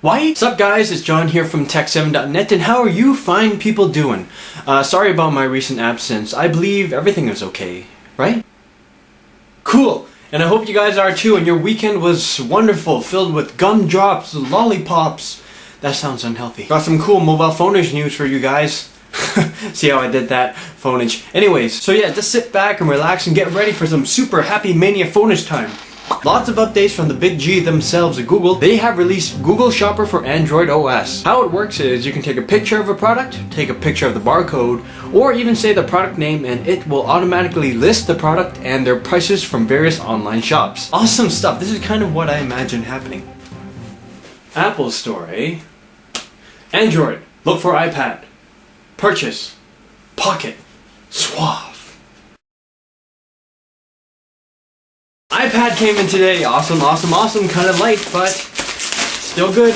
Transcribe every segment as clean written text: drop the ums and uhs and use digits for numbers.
Why? What's up guys, it's John here from tehkseven.net, and how are you fine people doing? Sorry about my recent absence. I believe everything is okay, right? Cool! And I hope you guys are too, and your weekend was wonderful, filled with gumdrops, lollipops. That sounds unhealthy. Got some cool mobile phonage news for you guys. See how I did that? Phonage. Anyways, so yeah, just sit back and relax and get ready for some super happy mania phonage time. Lots of updates from the big G themselves at Google. They have released Google Shopper for Android OS. How it works is you can take a picture of a product, take a picture of the barcode, or even say the product name and it will automatically list the product and their prices from various online shops. Awesome stuff. This is kind of what I imagine happening. Apple Store, eh? Android. Look for iPad. Purchase. Pocket. Suave. iPad came in today. Awesome, awesome, awesome. Kind of light, but still good.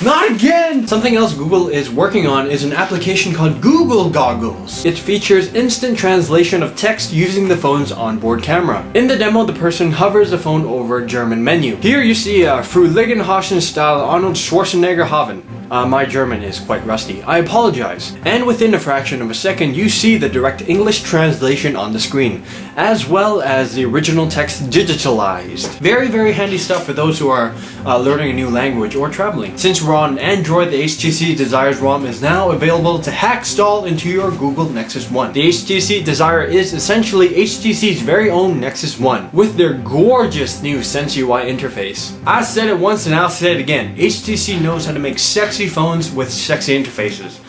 Not again! Something else Google is working on is an application called Google Goggles. It features instant translation of text using the phone's onboard camera. In the demo, the person hovers the phone over German menu. Here you see a Frühlingshafen style Arnold Schwarzenegger Haven. My German is quite rusty. I apologize. And within a fraction of a second, you see the direct English translation on the screen, as well as the original text digitalized. Very, very handy stuff for those who are learning a new language or traveling. Since we're on Android, the HTC Desire ROM is now available to hack install into your Google Nexus One. The HTC Desire is essentially HTC's very own Nexus One, with their gorgeous new Sense UI interface. I said it once and I'll say it again. HTC knows how to make sexy phones with sexy interfaces.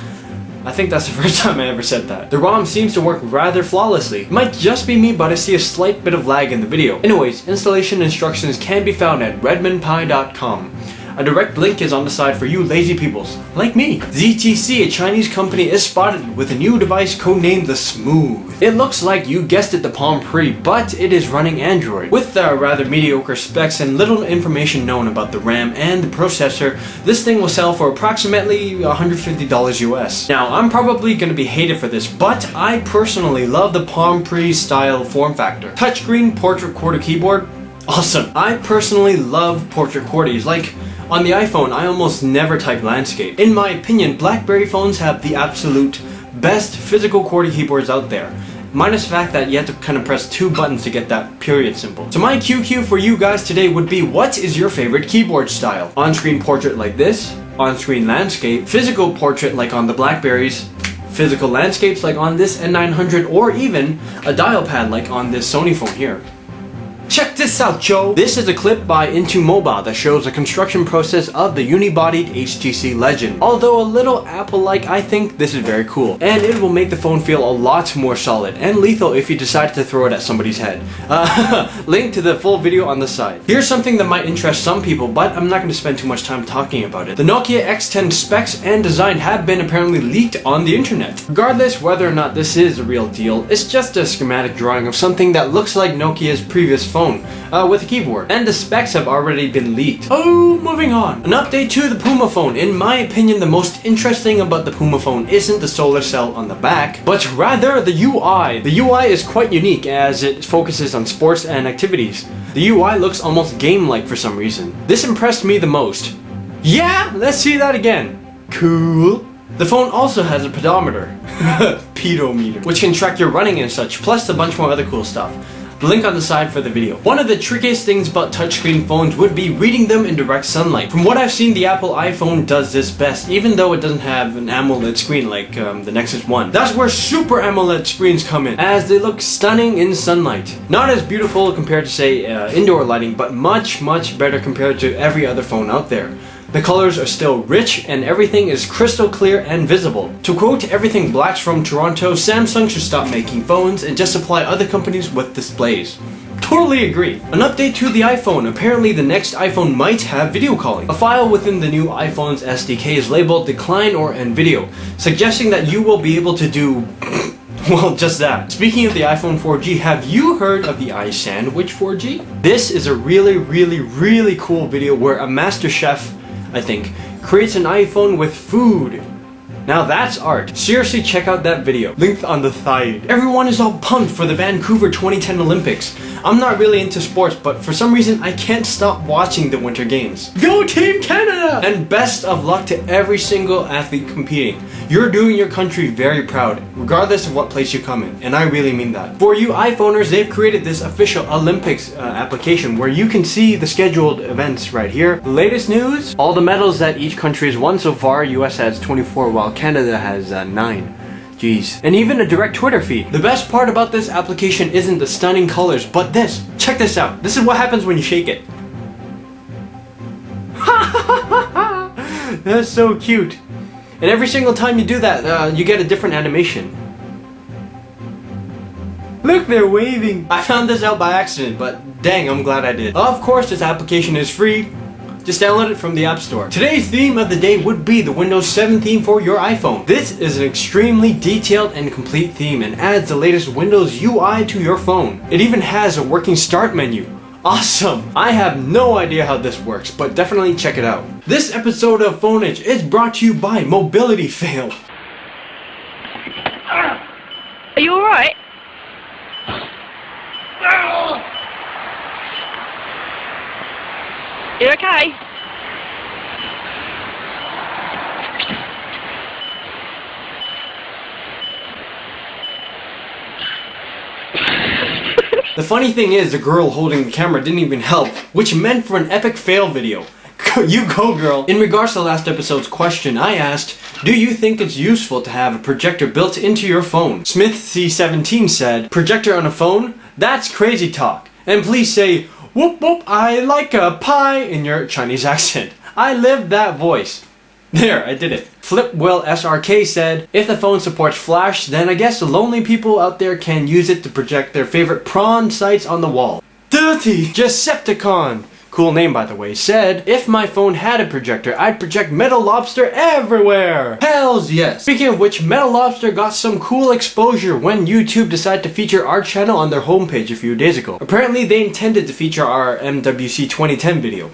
I think that's the first time I ever said that. The ROM seems to work rather flawlessly. It might just be me, but I see a slight bit of lag in the video. Anyways, installation instructions can be found at redmondpie.com. A direct link is on the side for you lazy peoples, like me. ZTC, a Chinese company, is spotted with a new device codenamed the Smooth. It looks like, you guessed it, the Palm Pre, but it is running Android. With rather mediocre specs and little information known about the RAM and the processor, this thing will sell for approximately $150 US. Now, I'm probably going to be hated for this, but I personally love the Palm Pre style form factor. Touchscreen portrait QWERTY keyboard, awesome. I personally love portrait QWERTYs. Like, on the iPhone, I almost never type landscape. In my opinion, BlackBerry phones have the absolute best physical QWERTY keyboards out there. Minus the fact that you have to kind of press 2 buttons to get that period symbol. So my QQ for you guys today would be, what is your favorite keyboard style? On-screen portrait like this, on-screen landscape, physical portrait like on the BlackBerries, physical landscapes like on this N900, or even a dial pad like on this Sony phone here. Check this out, Joe! This is a clip by Into Mobile that shows the construction process of the unibodied HTC Legend. Although a little Apple-like, I think this is very cool. And it will make the phone feel a lot more solid and lethal if you decide to throw it at somebody's head. Link to the full video on the side. Here's something that might interest some people, but I'm not going to spend too much time talking about it. The Nokia X10 specs and design have been apparently leaked on the internet. Regardless whether or not this is a real deal, it's just a schematic drawing of something that looks like Nokia's previous phone. With a keyboard, and the specs have already been leaked. Oh, moving on. An update to the Puma phone. In my opinion, the most interesting about the Puma phone isn't the solar cell on the back, but rather the UI. The UI is quite unique as it focuses on sports and activities. The UI looks almost game-like for some reason. This impressed me the most. Yeah, let's see that again. Cool. The phone also has a pedometer, pedometer, which can track your running and such, plus a bunch more other cool stuff. The link on the side for the video. One of the trickiest things about touchscreen phones would be reading them in direct sunlight. From what I've seen, the Apple iPhone does this best, even though it doesn't have an AMOLED screen like the Nexus One. That's where Super AMOLED screens come in, as they look stunning in sunlight. Not as beautiful compared to, say, indoor lighting, but much, much better compared to every other phone out there. The colors are still rich and everything is crystal clear and visible. To quote Everything Blacks from Toronto, Samsung should stop making phones and just supply other companies with displays. Totally agree. An update to the iPhone. Apparently the next iPhone might have video calling. A file within the new iPhone's SDK is labeled decline or end video, suggesting that you will be able to do well, just that. Speaking of the iPhone 4G, have you heard of the iSandwich 4G? This is a really cool video where a master chef, I think, creates an iPhone with food. Now that's art. Seriously, check out that video. Linked on the side. Everyone is all pumped for the Vancouver 2010 Olympics. I'm not really into sports, but for some reason I can't stop watching the Winter Games. Go Team Canada! And best of luck to every single athlete competing. You're doing your country very proud, regardless of what place you come in, and I really mean that. For you iPhoners, they've created this official Olympics application where you can see the scheduled events right here. The latest news, all the medals that each country has won so far. US has 24 while Canada has 9. Jeez. And even a direct Twitter feed. The best part about this application isn't the stunning colors, but this. Check this out. This is what happens when you shake it. That's so cute. And every single time you do that, you get a different animation. Look, they're waving. I found this out by accident, but dang, I'm glad I did. Of course, this application is free. Just download it from the App Store. Today's theme of the day would be the Windows 7 theme for your iPhone. This is an extremely detailed and complete theme and adds the latest Windows UI to your phone. It even has a working start menu. Awesome! I have no idea how this works, but definitely check it out. This episode of Phoneage is brought to you by Mobility Fail. Are you alright? You okay? The funny thing is, the girl holding the camera didn't even help, which meant for an epic fail video. You go, girl! In regards to last episode's question, I asked, do you think it's useful to have a projector built into your phone? Smith C17 said, projector on a phone? That's crazy talk. And please say, whoop whoop, I like a pie in your Chinese accent. I lived that voice. There, I did it. Flipwell SRK said, if the phone supports Flash, then I guess the lonely people out there can use it to project their favorite prawn sites on the wall. Dirty Decepticon, cool name by the way, said, if my phone had a projector, I'd project Metal Lobster everywhere. Hells yes. Speaking of which, Metal Lobster got some cool exposure when YouTube decided to feature our channel on their homepage a few days ago. Apparently they intended to feature our MWC 2010 video.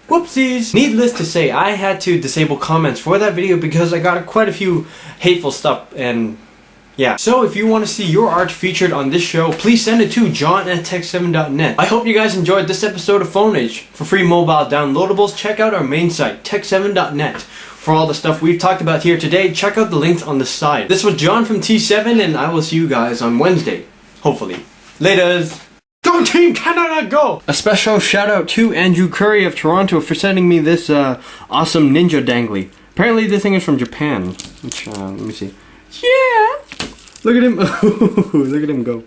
Whoopsies! Needless to say, I had to disable comments for that video because I got quite a few hateful stuff and yeah. So if you want to see your art featured on this show, please send it to john@tehkseven.net. I hope you guys enjoyed this episode of Phoneage. For free mobile downloadables, check out our main site, tehkseven.net. For all the stuff we've talked about here today, check out the links on the side. This was John from T7 and I will see you guys on Wednesday. Hopefully. Laters! Go Team Canada, go! A special shout out to Andrew Curry of Toronto for sending me this awesome ninja dangly. Apparently this thing is from Japan. Which, let me see. Yeah! Look at him. Look at him go.